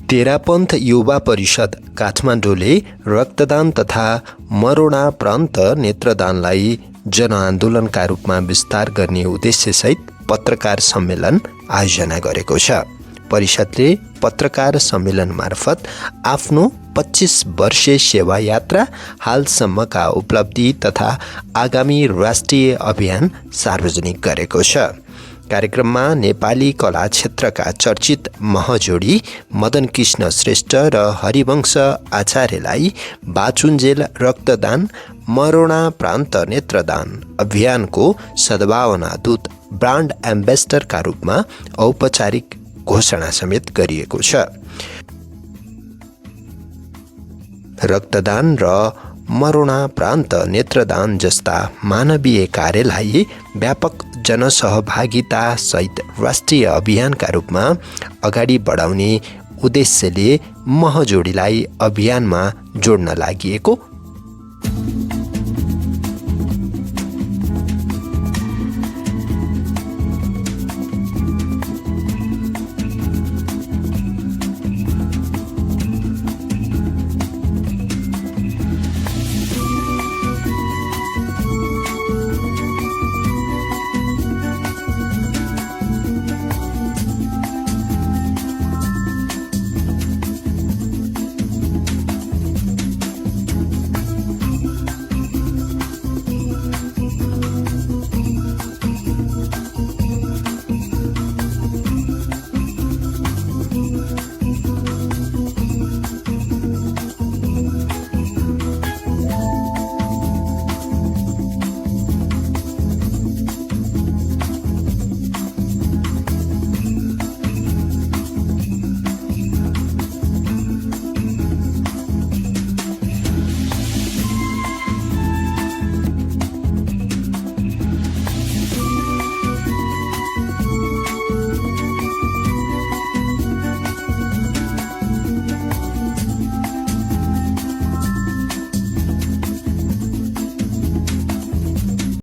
तेरापन्थ युवा परिषद काठमाडौँले रक्तदान तथा मरोडा प्रान्त नेत्रदानलाई जनआन्दोलनका रूपमा विस्तार गर्ने उद्देश्यसहित पत्रकार सम्मेलन आयोजना गरेको छ। परिषदले पत्रकार सम्मेलन मार्फत आफ्नो 25 वर्षे सेवा यात्रा, हालसम्मका उपलब्धि तथा आगामी राष्ट्रिय अभियान सार्वजनिक गरेको छ। कार्यक्रममा नेपाली कला क्षेत्रका चर्चित महजोडी मदन कृष्ण श्रेष्ठ र हरिवंश आचार्यलाई बाचुन्जेल रक्तदान मरोडा प्रान्त नेत्रदान अभियानको सद्भावना दूत ब्रान्ड एम्बेसडरका रूपमा औपचारिक घोषणा समेत गरिएको छ। रक्तदान र मरोडा प्रान्त नेत्रदान जस्ता मानवीय कार्यलाई व्यापक जनसहभागिता सहित राष्ट्रिय अभियानका रूपमा अगाडि बढाउने उद्देश्यले महजोडीलाई अभियानमा जोड्न लागि